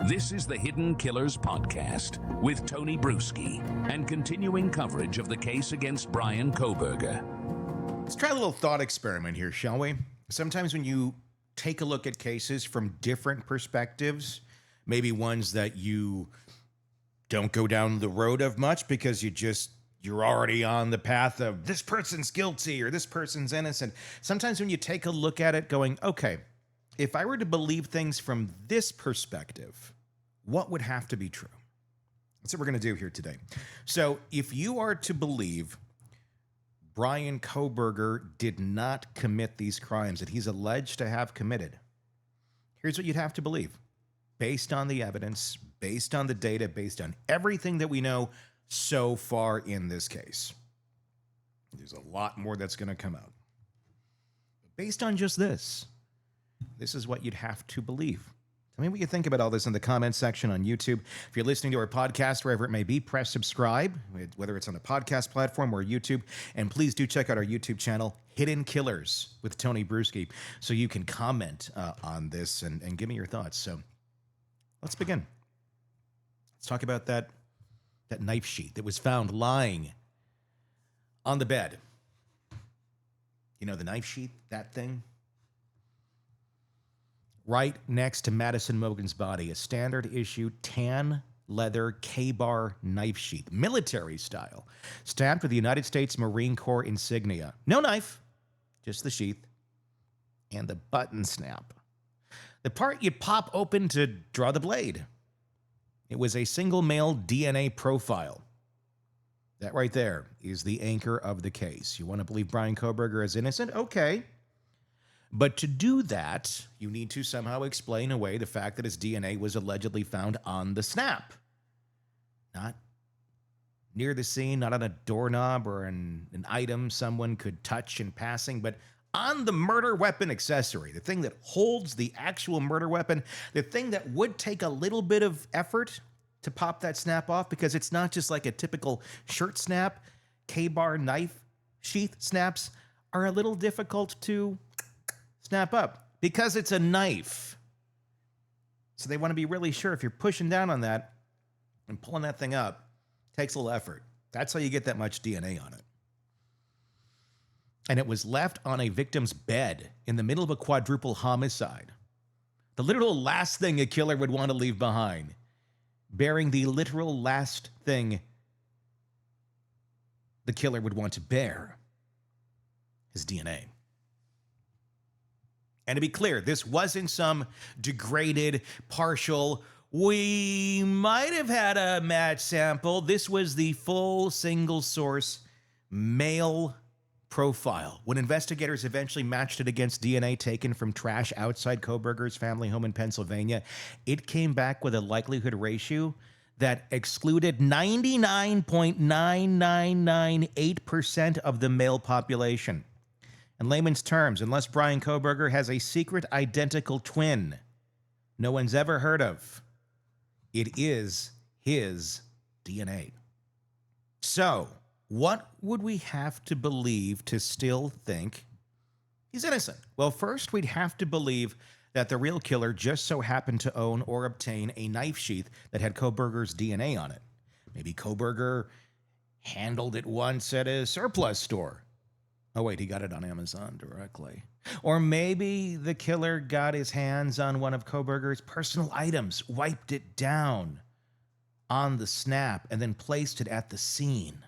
This is the Hidden Killers Podcast with Tony Bruschi and continuing coverage of the case against Bryan Kohberger. Let's try a little thought experiment here, shall we? Sometimes when you take a look at cases from different perspectives, maybe ones that you don't go down the road of much because you're already on the path of this person's guilty or this person's innocent. Sometimes when you take a look at it going, okay, if I were to believe things from this perspective, what would have to be true? That's what we're going to do here today. So if you are to believe Bryan Kohberger did not commit these crimes that he's alleged to have committed, here's what you'd have to believe. Based on the evidence, based on the data, based on everything that we know so far in this case. There's a lot more that's going to come out. But based on just this is what you'd have to believe. Tell me what you think about all this in the comments section on YouTube. If you're listening to our podcast, wherever it may be, press subscribe, whether it's on a podcast platform or YouTube. And please do check out our YouTube channel, Hidden Killers with Tony Bruschi, so you can comment on this and give me your thoughts. So let's begin. Let's talk about that knife sheath that was found lying on the bed. You know, the knife sheath, that thing? Right next to Madison Mogen's body, a standard issue tan leather K-bar knife sheath, military style, stamped with the United States Marine Corps insignia. No knife, just the sheath and the button snap. The part you pop open to draw the blade. It was a single male DNA profile. That right there is the anchor of the case. You want to believe Bryan Kohberger is innocent? Okay. But to do that, you need to somehow explain away the fact that his DNA was allegedly found on the snap. Not near the scene, not on a doorknob or an item someone could touch in passing, but on the murder weapon accessory, the thing that holds the actual murder weapon, the thing that would take a little bit of effort to pop that snap off because it's not just like a typical shirt snap. K-bar knife sheath snaps are a little difficult to snap up because it's a knife. So they want to be really sure if you're pushing down on that and pulling that thing up, it takes a little effort. That's how you get that much DNA on it. And it was left on a victim's bed in the middle of a quadruple homicide. The literal last thing a killer would want to leave behind, bearing the literal last thing the killer would want to bear, his DNA. And to be clear, this wasn't some degraded, partial, we might have had a match sample. This was the full single source male profile. When investigators eventually matched it against DNA taken from trash outside Kohberger's family home in Pennsylvania, it came back with a likelihood ratio that excluded 99.9998% of the male population. In layman's terms, unless Bryan Kohberger has a secret identical twin no one's ever heard of, it is his DNA. So, what would we have to believe to still think he's innocent? Well, first, we'd have to believe that the real killer just so happened to own or obtain a knife sheath that had Kohberger's DNA on it. Maybe Kohberger handled it once at a surplus store. Oh, wait, he got it on Amazon directly. Or maybe the killer got his hands on one of Kohberger's personal items, wiped it down on the snap, and then placed it at the scene.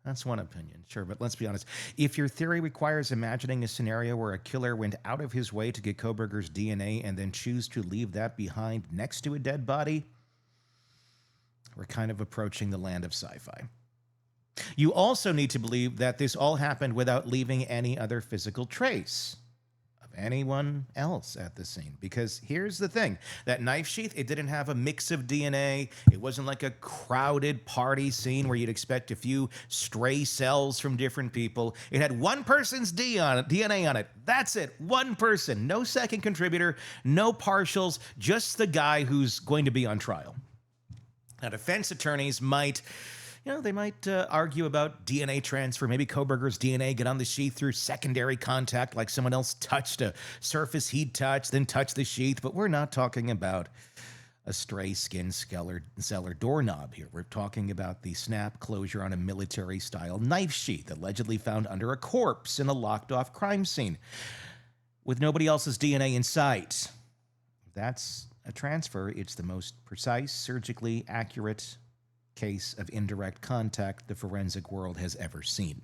That's one opinion, sure, but let's be honest. If your theory requires imagining a scenario where a killer went out of his way to get Kohberger's DNA and then choose to leave that behind next to a dead body, we're kind of approaching the land of sci-fi. You also need to believe that this all happened without leaving any other physical trace of anyone else at the scene. Because here's the thing. That knife sheath, it didn't have a mix of DNA. It wasn't like a crowded party scene where you'd expect a few stray cells from different people. It had one person's DNA on it. That's it. One person. No second contributor. No partials. Just the guy who's going to be on trial. Now, defense attorneys might argue about DNA transfer. Maybe Kohberger's DNA got on the sheath through secondary contact, like someone else touched a surface he'd touched, then touched the sheath. But we're not talking about a stray skin cellar doorknob here. We're talking about the snap closure on a military-style knife sheath allegedly found under a corpse in a locked-off crime scene with nobody else's DNA in sight. If that's a transfer, it's the most precise, surgically accurate case of indirect contact the forensic world has ever seen.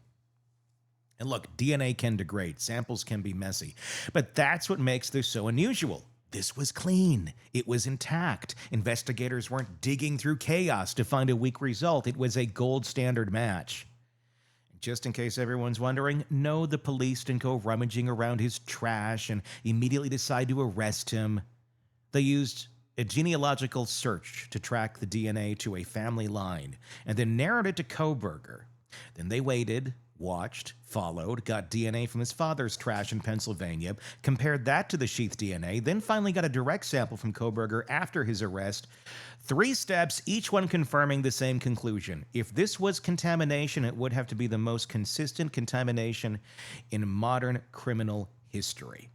And look, DNA can degrade, samples can be messy, but that's what makes this so unusual. This was clean. It was intact. Investigators weren't digging through chaos to find a weak result. It was a gold standard match. Just in case everyone's wondering, no, the police didn't go rummaging around his trash and immediately decide to arrest him. They used a genealogical search to track the DNA to a family line and then narrowed it to Kohberger. Then they waited, watched, followed, got DNA from his father's trash in Pennsylvania, compared that to the sheath DNA, then finally got a direct sample from Kohberger after his arrest. 3 steps, each one confirming the same conclusion. If this was contamination, it would have to be the most consistent contamination in modern criminal history.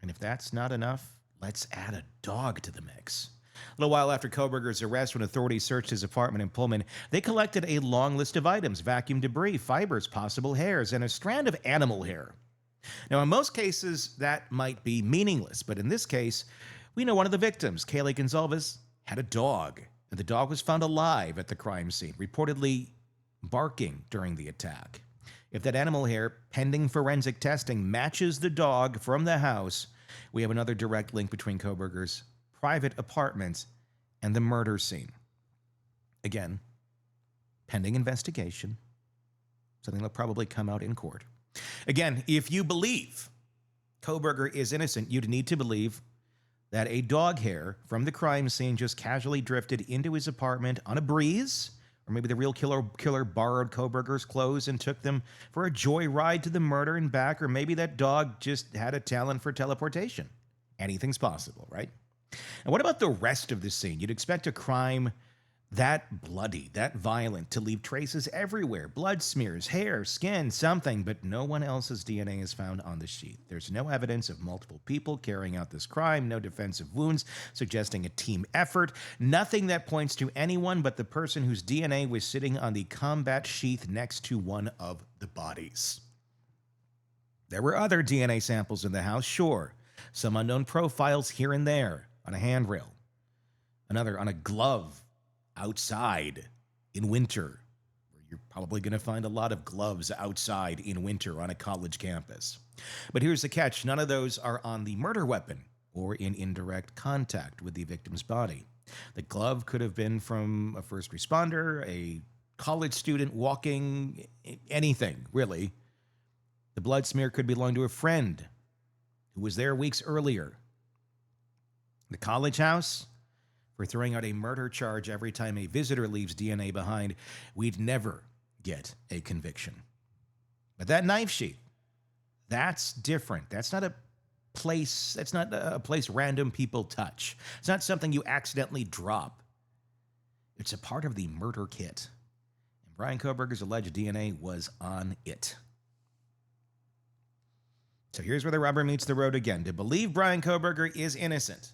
And if that's not enough, let's add a dog to the mix. A little while after Kohberger's arrest, when authorities searched his apartment in Pullman, they collected a long list of items: vacuum debris, fibers, possible hairs, and a strand of animal hair. Now, in most cases, that might be meaningless, but in this case, we know one of the victims, Kaylee Gonzalez, had a dog, and the dog was found alive at the crime scene, reportedly barking during the attack. If that animal hair, pending forensic testing, matches the dog from the house, we have another direct link between Kohberger's private apartment and the murder scene. Again, pending investigation, something that'll probably come out in court. Again, if you believe Kohberger is innocent, you'd need to believe that a dog hair from the crime scene just casually drifted into his apartment on a breeze, or maybe the real killer borrowed Kohberger's clothes and took them for a joyride to the murder and back, or maybe that dog just had a talent for teleportation. Anything's possible, right? And what about the rest of the scene? You'd expect a crime that bloody, that violent, to leave traces everywhere. Blood smears, hair, skin, something, but no one else's DNA is found on the sheath. There's no evidence of multiple people carrying out this crime, no defensive wounds suggesting a team effort, nothing that points to anyone but the person whose DNA was sitting on the combat sheath next to one of the bodies. There were other DNA samples in the house, sure. Some unknown profiles here and there on a handrail. Another on a glove outside in winter, where you're probably going to find a lot of gloves outside in winter on a college campus. But here's the catch. None of those are on the murder weapon or in indirect contact with the victim's body. The glove could have been from a first responder, a college student walking, anything, really. The blood smear could belong to a friend who was there weeks earlier. The college house, for throwing out a murder charge every time a visitor leaves DNA behind, we'd never get a conviction. But that knife sheath, that's different. That's not a place random people touch. It's not something you accidentally drop. It's a part of the murder kit. And Bryan Kohberger's alleged DNA was on it. So here's where the rubber meets the road again. To believe Bryan Kohberger is innocent,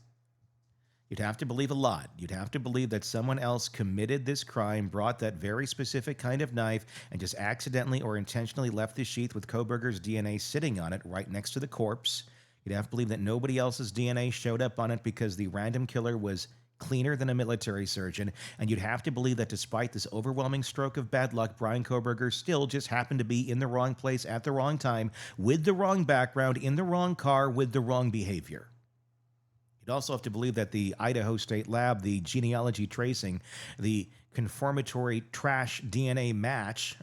you'd have to believe a lot. You'd have to believe that someone else committed this crime, brought that very specific kind of knife, and just accidentally or intentionally left the sheath with Kohberger's DNA sitting on it right next to the corpse. You'd have to believe that nobody else's DNA showed up on it because the random killer was cleaner than a military surgeon. And you'd have to believe that despite this overwhelming stroke of bad luck, Bryan Kohberger still just happened to be in the wrong place at the wrong time, with the wrong background, in the wrong car, with the wrong behavior. You'd also have to believe that the Idaho State Lab, the genealogy tracing, the confirmatory trash DNA match,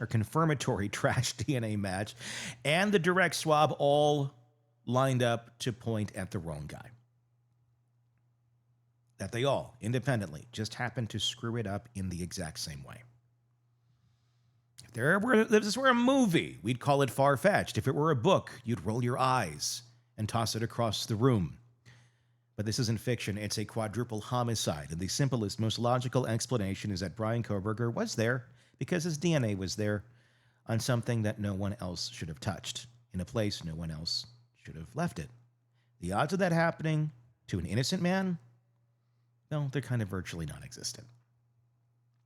and the direct swab all lined up to point at the wrong guy. That they all, independently, just happened to screw it up in the exact same way. If this were a movie, we'd call it far-fetched. If it were a book, you'd roll your eyes and toss it across the room. But this isn't fiction. It's a quadruple homicide, and the simplest, most logical explanation is that Bryan Kohberger was there because his DNA was there on something that no one else should have touched, in a place no one else should have left it. The odds of that happening to an innocent man, Well, they're kind of virtually non-existent.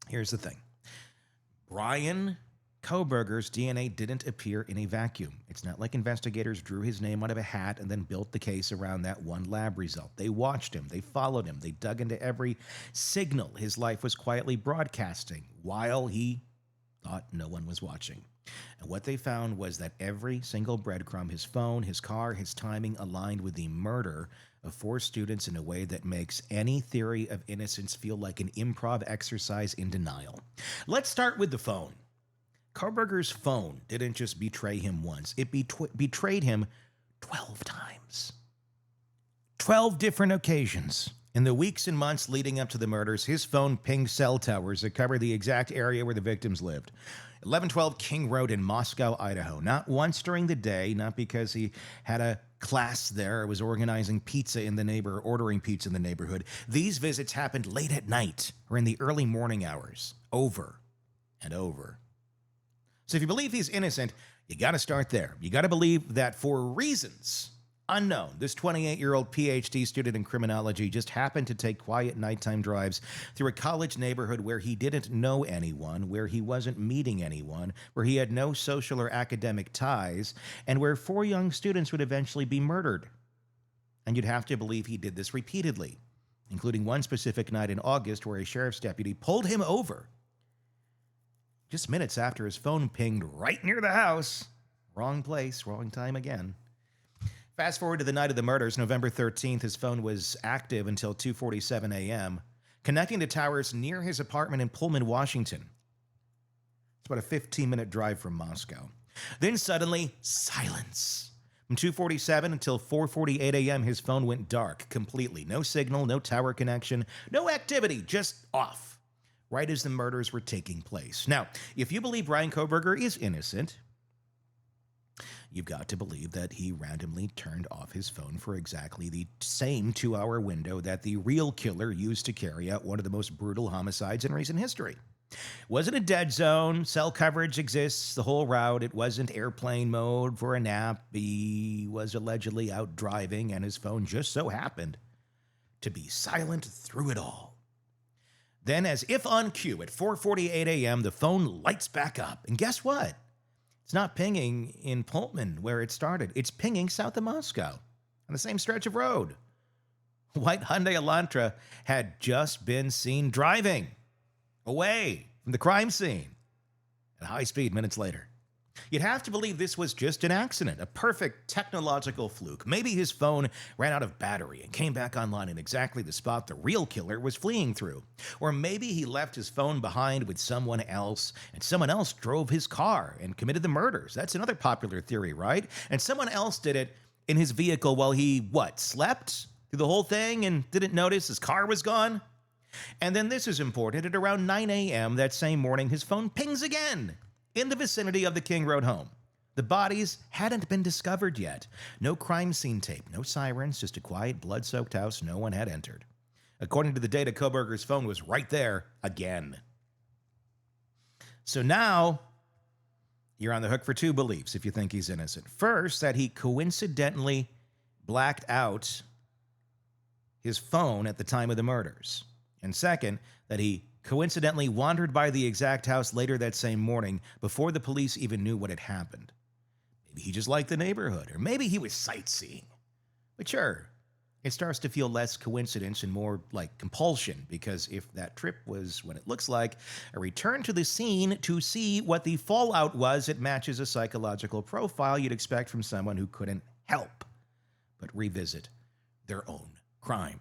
Here's the thing. Bryan Kohberger's DNA didn't appear in a vacuum. It's not like investigators drew his name out of a hat and then built the case around that one lab result. They watched him, they followed him, they dug into every signal his life was quietly broadcasting while he thought no one was watching. And what they found was that every single breadcrumb, his phone, his car, his timing, aligned with the murder of 4 students in a way that makes any theory of innocence feel like an improv exercise in denial. Let's start with the phone. Kohberger's phone didn't just betray him once. It betrayed him 12 times. 12 different occasions. In the weeks and months leading up to the murders, his phone pinged cell towers that covered the exact area where the victims lived. 1112 King Road in Moscow, Idaho. Not once during the day, not because he had a class there or was organizing pizza in the neighborhood, ordering pizza in the neighborhood. These visits happened late at night or in the early morning hours, over and over. So if you believe he's innocent, you got to start there. You got to believe that for reasons unknown, this 28-year-old Ph.D. student in criminology just happened to take quiet nighttime drives through a college neighborhood where he didn't know anyone, where he wasn't meeting anyone, where he had no social or academic ties, and where 4 young students would eventually be murdered. And you'd have to believe he did this repeatedly, including one specific night in August where a sheriff's deputy pulled him over just minutes after his phone pinged right near the house. Wrong place, wrong time again. Fast forward to the night of the murders, November 13th, his phone was active until 2:47 a.m., connecting to towers near his apartment in Pullman, Washington. It's about a 15-minute drive from Moscow. Then suddenly, silence. From 2:47 until 4:48 a.m., his phone went dark completely. No signal, no tower connection, no activity, just off. Right as the murders were taking place. Now, if you believe Bryan Kohberger is innocent, you've got to believe that he randomly turned off his phone for exactly the same 2-hour window that the real killer used to carry out one of the most brutal homicides in recent history. Wasn't a dead zone. Cell coverage exists the whole route. It wasn't airplane mode for a nap. He was allegedly out driving, and his phone just so happened to be silent through it all. Then, as if on cue, at 4:48 a.m., the phone lights back up. And guess what? It's not pinging in Pullman, where it started. It's pinging south of Moscow, on the same stretch of road. White Hyundai Elantra had just been seen driving away from the crime scene at high speed minutes later. You'd have to believe this was just an accident, a perfect technological fluke. Maybe his phone ran out of battery and came back online in exactly the spot the real killer was fleeing through. Or maybe he left his phone behind with someone else, and someone else drove his car and committed the murders. That's another popular theory, right? And someone else did it in his vehicle while he, slept through the whole thing and didn't notice his car was gone? And then this is important. At around 9 a.m. that same morning, his phone pings again in the vicinity of the King Road home. The bodies hadn't been discovered yet. No crime scene tape, no sirens, just a quiet, blood-soaked house no one had entered. According to the data, Kohberger's phone was right there again. So now, you're on the hook for 2 beliefs if you think he's innocent. First, that he coincidentally blacked out his phone at the time of the murders. And second, that he coincidentally wandered by the exact house later that same morning before the police even knew what had happened. Maybe he just liked the neighborhood, or maybe he was sightseeing. But sure, it starts to feel less coincidence and more like compulsion, because if that trip was what it looks like, a return to the scene to see what the fallout was, it matches a psychological profile you'd expect from someone who couldn't help but revisit their own crime.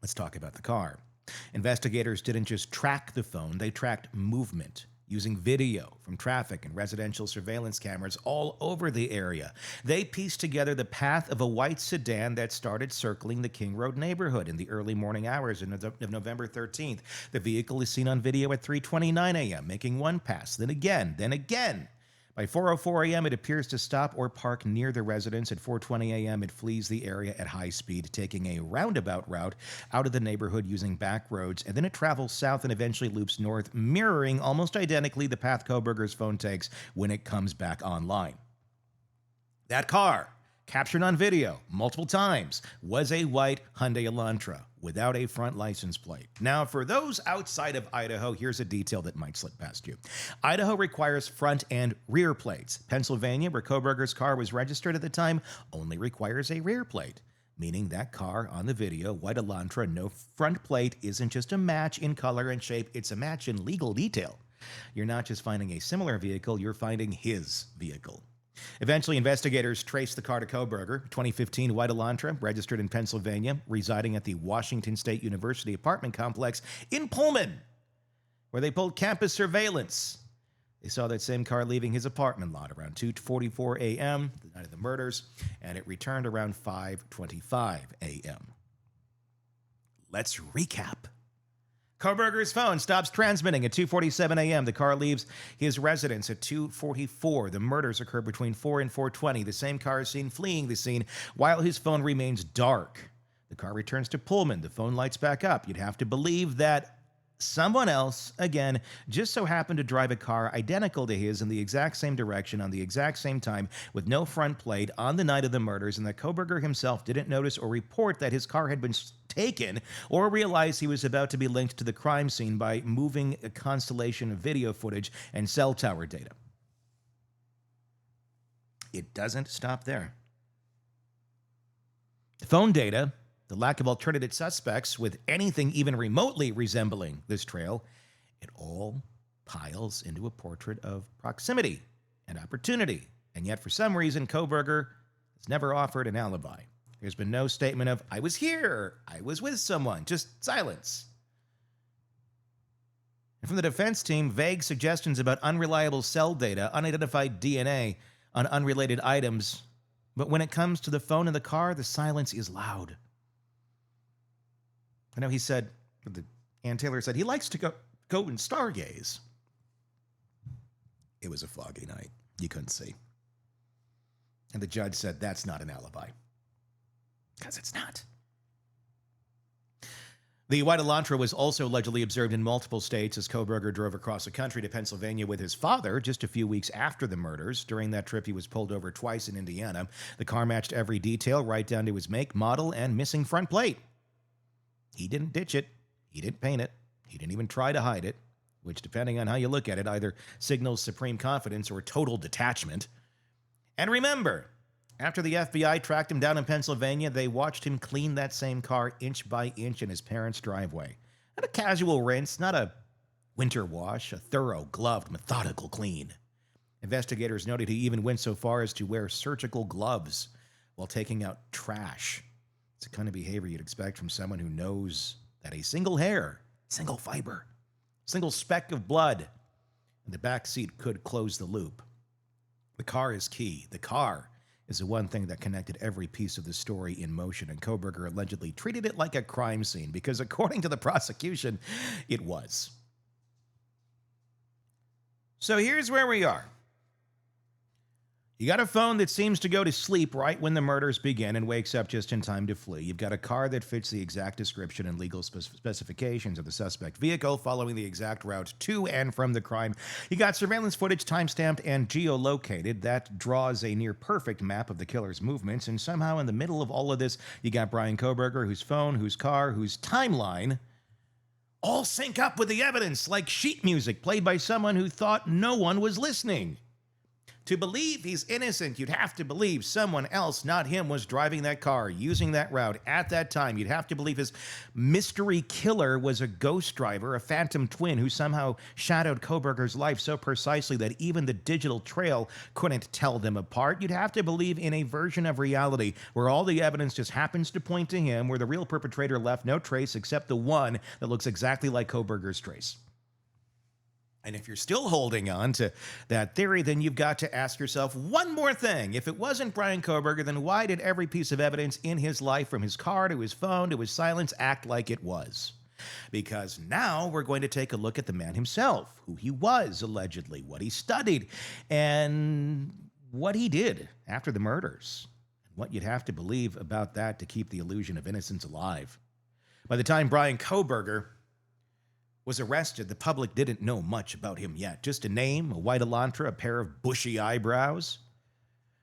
Let's talk about the car. Investigators didn't just track the phone, they tracked movement using video from traffic and residential surveillance cameras all over the area. They pieced together the path of a white sedan that started circling the King Road neighborhood in the early morning hours of November 13th. The vehicle is seen on video at 3:29 a.m., making one pass, then again. By 4:04 a.m., it appears to stop or park near the residence. At 4:20 a.m., it flees the area at high speed, taking a roundabout route out of the neighborhood using back roads, and then it travels south and eventually loops north, mirroring almost identically the path Kohberger's phone takes when it comes back online. That car captured on video multiple times, was a white Hyundai Elantra without a front license plate. Now, for those outside of Idaho, here's a detail that might slip past you. Idaho requires front and rear plates. Pennsylvania, where Kohberger's car was registered at the time, only requires a rear plate, meaning that car on the video, white Elantra, no front plate, isn't just a match in color and shape, it's a match in legal detail. You're not just finding a similar vehicle, you're finding his vehicle. Eventually, investigators traced the car to Kohberger, 2015 white Elantra, registered in Pennsylvania, residing at the Washington State University apartment complex in Pullman, where they pulled campus surveillance. They saw that same car leaving his apartment lot around 2:44 a.m., the night of the murders, and it returned around 5:25 a.m. Let's recap. Kohberger's phone stops transmitting at 2:47 a.m. The car leaves his residence at 2:44. The murders occur between 4 and 4:20. The same car is seen fleeing the scene while his phone remains dark. The car returns to Pullman. The phone lights back up. You'd have to believe that someone else, again, just so happened to drive a car identical to his in the exact same direction on the exact same time with no front plate on the night of the murders, and that Kohberger himself didn't notice or report that his car had been taken or realize he was about to be linked to the crime scene by moving a constellation of video footage and cell tower data. It doesn't stop there. The phone data, the lack of alternative suspects with anything even remotely resembling this trail, it all piles into a portrait of proximity and opportunity. And yet, for some reason, Kohberger has never offered an alibi. There's been no statement of, I was here, I was with someone, just silence. And from the defense team, vague suggestions about unreliable cell data, unidentified DNA on unrelated items. But when it comes to the phone in the car, the silence is loud. I know he said, Ann Taylor said, he likes to go and stargaze. It was a foggy night. You couldn't see. And the judge said, that's not an alibi. Because it's not. The white Elantra was also allegedly observed in multiple states as Kohberger drove across the country to Pennsylvania with his father just a few weeks after the murders. During that trip, he was pulled over twice in Indiana. The car matched every detail, right down to his make, model, and missing front plate. He didn't ditch it. He didn't paint it. He didn't even try to hide it, which, depending on how you look at it, either signals supreme confidence or total detachment. And remember, after the FBI tracked him down in Pennsylvania, they watched him clean that same car inch by inch in his parents' driveway. Not a casual rinse, not a winter wash, a thorough, gloved, methodical clean. Investigators noted he even went so far as to wear surgical gloves while taking out trash. It's the kind of behavior you'd expect from someone who knows that a single hair, single fiber, single speck of blood in the back seat could close the loop. The car is key. The car is the one thing that connected every piece of the story in motion, and Kohberger allegedly treated it like a crime scene because, according to the prosecution, it was. So here's where we are. You got a phone that seems to go to sleep right when the murders begin and wakes up just in time to flee. You've got a car that fits the exact description and legal specifications of the suspect vehicle, following the exact route to and from the crime. You got surveillance footage timestamped and geolocated that draws a near-perfect map of the killer's movements, and somehow in the middle of all of this, you got Bryan Kohberger, whose phone, whose car, whose timeline all sync up with the evidence like sheet music played by someone who thought no one was listening. To believe he's innocent, you'd have to believe someone else, not him, was driving that car, using that route at that time. You'd have to believe his mystery killer was a ghost driver, a phantom twin who somehow shadowed Kohberger's life so precisely that even the digital trail couldn't tell them apart. You'd have to believe in a version of reality where all the evidence just happens to point to him, where the real perpetrator left no trace except the one that looks exactly like Kohberger's trace. And if you're still holding on to that theory, then you've got to ask yourself one more thing. If it wasn't Bryan Kohberger, then why did every piece of evidence in his life, from his car to his phone to his silence, act like it was? Because now we're going to take a look at the man himself, who he was, allegedly, what he studied, and what he did after the murders. What you'd have to believe about that to keep the illusion of innocence alive. By the time Bryan Kohberger was arrested, the public didn't know much about him yet. Just a name, a white Elantra, a pair of bushy eyebrows.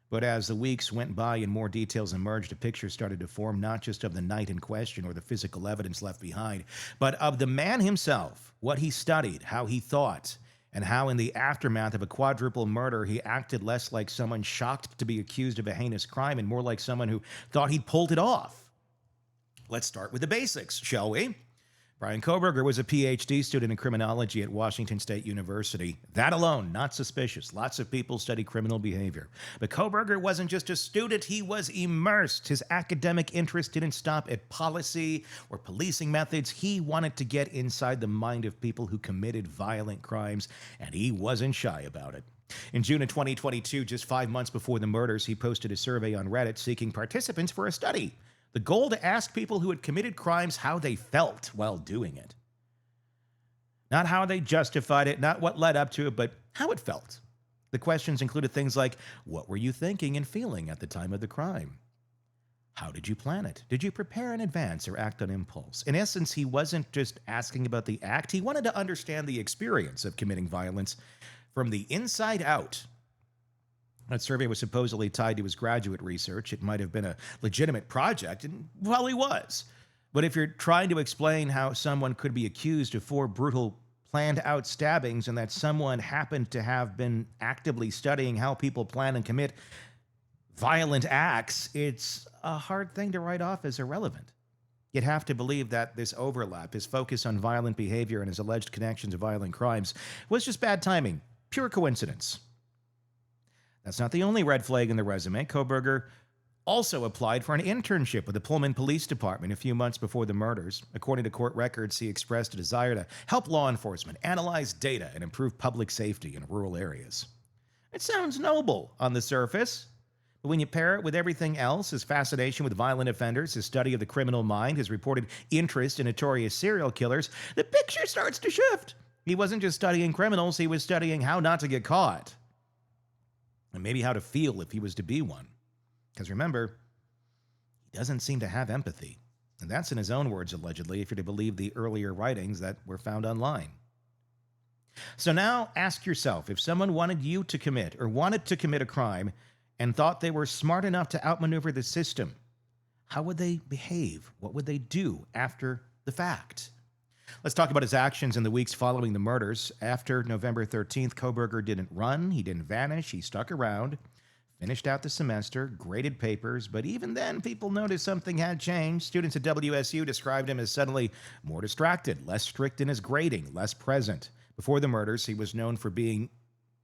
But as the weeks went by and more details emerged, a picture started to form not just of the night in question or the physical evidence left behind, but of the man himself, what he studied, how he thought, and how in the aftermath of a quadruple murder he acted less like someone shocked to be accused of a heinous crime and more like someone who thought he'd pulled it off. Let's start with the basics, shall we? Bryan Kohberger was a Ph.D. student in criminology at Washington State University. That alone, not suspicious. Lots of people study criminal behavior. But Kohberger wasn't just a student, he was immersed. His academic interest didn't stop at policy or policing methods. He wanted to get inside the mind of people who committed violent crimes, and he wasn't shy about it. In June of 2022, just 5 months before the murders, he posted a survey on Reddit seeking participants for a study. The goal to ask people who had committed crimes how they felt while doing it. Not how they justified it, not what led up to it, but how it felt. The questions included things like, what were you thinking and feeling at the time of the crime? How did you plan it? Did you prepare in advance or act on impulse? In essence, he wasn't just asking about the act, he wanted to understand the experience of committing violence from the inside out. That survey was supposedly tied to his graduate research. It might have been a legitimate project, and probably was. But if you're trying to explain how someone could be accused of 4 brutal, planned-out stabbings and that someone happened to have been actively studying how people plan and commit violent acts, it's a hard thing to write off as irrelevant. You'd have to believe that this overlap, his focus on violent behavior and his alleged connection to violent crimes, was just bad timing, pure coincidence. That's not the only red flag in the resume. Kohberger also applied for an internship with the Pullman Police Department a few months before the murders. According to court records, he expressed a desire to help law enforcement analyze data and improve public safety in rural areas. It sounds noble on the surface, but when you pair it with everything else, his fascination with violent offenders, his study of the criminal mind, his reported interest in notorious serial killers, the picture starts to shift. He wasn't just studying criminals, he was studying how not to get caught. And maybe how to feel if he was to be one. Because remember, he doesn't seem to have empathy. And that's in his own words, allegedly, if you're to believe the earlier writings that were found online. So now ask yourself, if someone wanted you to commit or wanted to commit a crime and thought they were smart enough to outmaneuver the system, how would they behave? What would they do after the fact? Let's talk about his actions in the weeks following the murders. After November 13th, Kohberger didn't run, he didn't vanish, he stuck around, finished out the semester, graded papers, but even then, people noticed something had changed. Students at WSU described him as suddenly more distracted, less strict in his grading, less present. Before the murders, he was known for being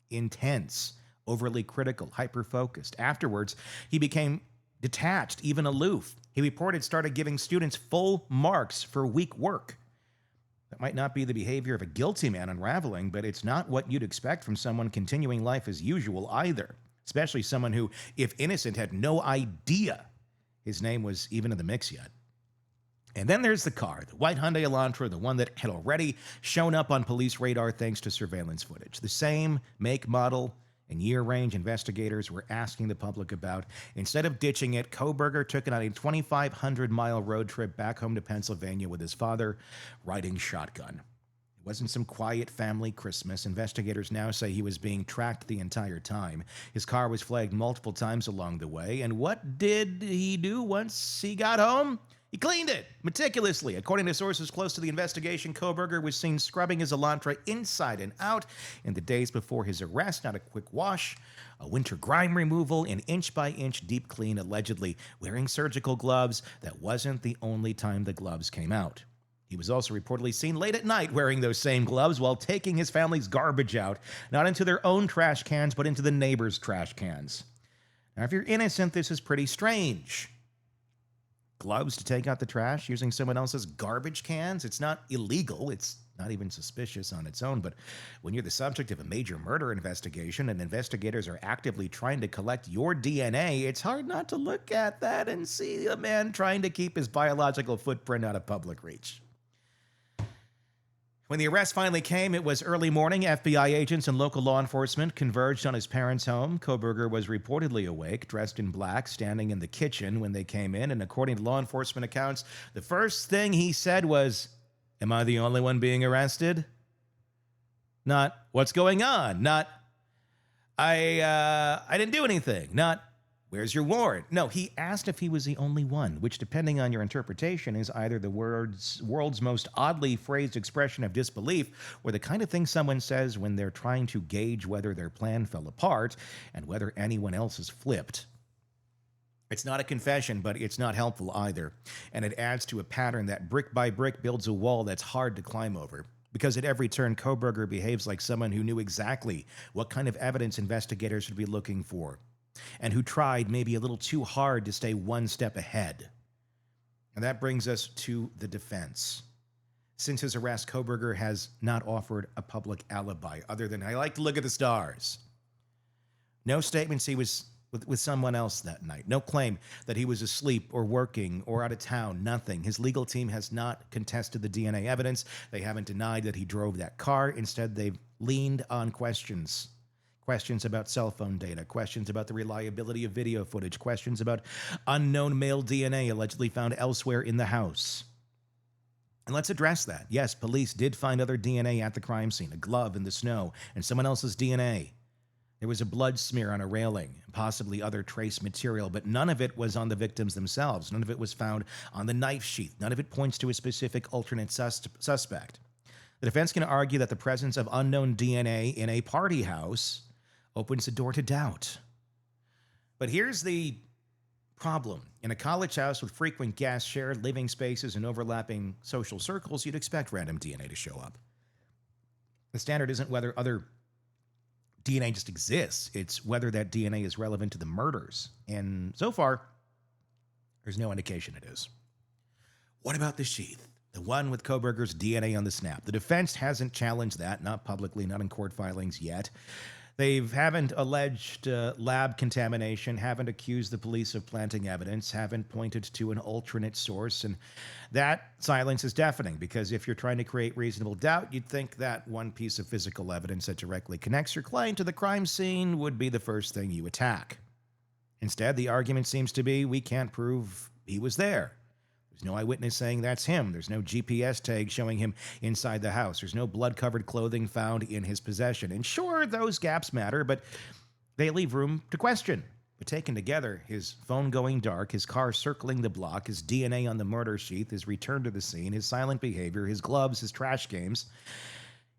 intense, overly critical, hyper-focused. Afterwards, he became detached, even aloof. He reported started giving students full marks for weak work. That might not be the behavior of a guilty man unraveling, but it's not what you'd expect from someone continuing life as usual either, especially someone who, if innocent, had no idea his name was even in the mix yet. And then there's the car, the white Hyundai Elantra, the one that had already shown up on police radar thanks to surveillance footage. The same make, model, and year range investigators were asking the public about. Instead of ditching it, Kohberger took it on a 2,500-mile road trip back home to Pennsylvania with his father, riding shotgun. It wasn't some quiet family Christmas. Investigators now say he was being tracked the entire time. His car was flagged multiple times along the way. And what did he do once he got home? He cleaned it meticulously. According to sources close to the investigation, Kohberger was seen scrubbing his Elantra inside and out in the days before his arrest. Not a quick wash, a winter grime removal, an inch-by-inch deep clean, allegedly wearing surgical gloves. That wasn't the only time the gloves came out. He was also reportedly seen late at night wearing those same gloves while taking his family's garbage out, not into their own trash cans, but into the neighbors' trash cans. Now, if you're innocent, this is pretty strange. Gloves to take out the trash using someone else's garbage cans. It's not illegal. It's not even suspicious on its own. But when you're the subject of a major murder investigation and investigators are actively trying to collect your DNA, it's hard not to look at that and see a man trying to keep his biological footprint out of public reach. When the arrest finally came, it was early morning. FBI agents and local law enforcement converged on his parents' home. Kohberger was reportedly awake, dressed in black, standing in the kitchen when they came in. And according to law enforcement accounts, the first thing he said was, "Am I the only one being arrested?" Not, "What's going on?" Not, I didn't do anything." Not, Where's your warrant? No, he asked if he was the only one, which, depending on your interpretation, is either the world's most oddly phrased expression of disbelief or the kind of thing someone says when they're trying to gauge whether their plan fell apart and whether anyone else is flipped. It's not a confession, but it's not helpful either, and it adds to a pattern that brick by brick builds a wall that's hard to climb over. Because at every turn, Kohberger behaves like someone who knew exactly what kind of evidence investigators would be looking for, and who tried maybe a little too hard to stay one step ahead. And that brings us to the defense. Since his arrest, Kohberger has not offered a public alibi other than, "I like to look at the stars." No statements he was with someone else that night. No claim that he was asleep or working or out of town. Nothing. His legal team has not contested the DNA evidence. They haven't denied that he drove that car. Instead, they've leaned on questions. Questions about cell phone data, questions about the reliability of video footage, questions about unknown male DNA allegedly found elsewhere in the house. And let's address that. Yes, police did find other DNA at the crime scene, a glove in the snow, and someone else's DNA. There was a blood smear on a railing, possibly other trace material, but none of it was on the victims themselves. None of it was found on the knife sheath. None of it points to a specific alternate suspect. The defense can argue that the presence of unknown DNA in a party house opens the door to doubt. But here's the problem. In a college house with frequent guests, shared living spaces, and overlapping social circles, you'd expect random DNA to show up. The standard isn't whether other DNA just exists. It's whether that DNA is relevant to the murders. And so far, there's no indication it is. What about the sheath? The one with Kohberger's DNA on the snap. The defense hasn't challenged that, not publicly, not in court filings yet. They haven't alleged lab contamination, haven't accused the police of planting evidence, haven't pointed to an alternate source, and that silence is deafening, because if you're trying to create reasonable doubt, you'd think that one piece of physical evidence that directly connects your client to the crime scene would be the first thing you attack. Instead, the argument seems to be, we can't prove he was there. There's no eyewitness saying that's him. There's no GPS tag showing him inside the house. There's no blood-covered clothing found in his possession. And sure, those gaps matter, but they leave room to question. But taken together, his phone going dark, his car circling the block, his DNA on the murder sheath, his return to the scene, his silent behavior, his gloves, his trash games,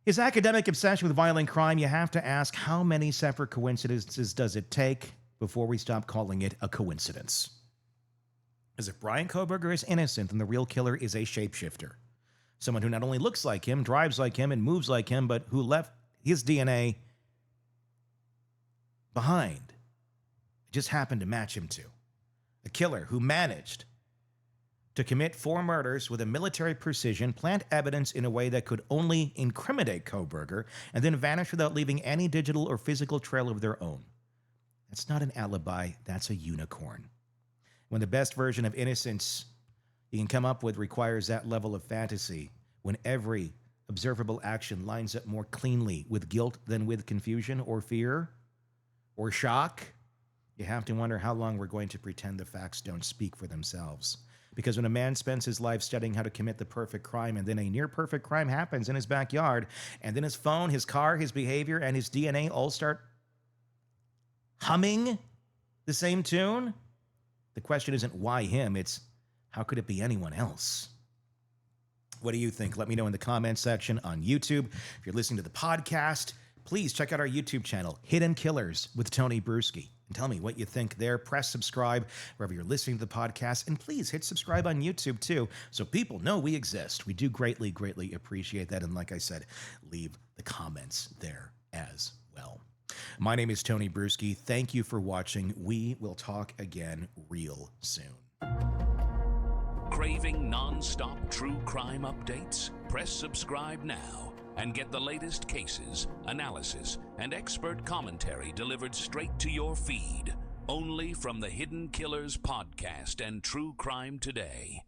his academic obsession with violent crime, you have to ask, how many separate coincidences does it take before we stop calling it a coincidence? As if Bryan Kohberger is innocent and the real killer is a shapeshifter. Someone who not only looks like him, drives like him, and moves like him, but who left his DNA behind. It just happened to match him to. A killer who managed to commit 4 murders with a military precision, plant evidence in a way that could only incriminate Kohberger, and then vanish without leaving any digital or physical trail of their own. That's not an alibi, that's a unicorn. When the best version of innocence you can come up with requires that level of fantasy, when every observable action lines up more cleanly with guilt than with confusion or fear or shock, you have to wonder how long we're going to pretend the facts don't speak for themselves. Because when a man spends his life studying how to commit the perfect crime, and then a near-perfect crime happens in his backyard, and then his phone, his car, his behavior, and his DNA all start humming the same tune, the question isn't why him, it's how could it be anyone else? What do you think? Let me know in the comments section on YouTube. If you're listening to the podcast, please check out our YouTube channel, Hidden Killers with Tony Bruschi, and tell me what you think there. Press subscribe wherever you're listening to the podcast, and please hit subscribe on YouTube too, so people know we exist. We do greatly, greatly appreciate that, and like I said, leave the comments there as well. My name is Tony Bruschi. Thank you for watching. We will talk again real soon. Craving non-stop true crime updates? Press subscribe now and get the latest cases, analysis, and expert commentary delivered straight to your feed. Only from the Hidden Killers podcast and True Crime Today.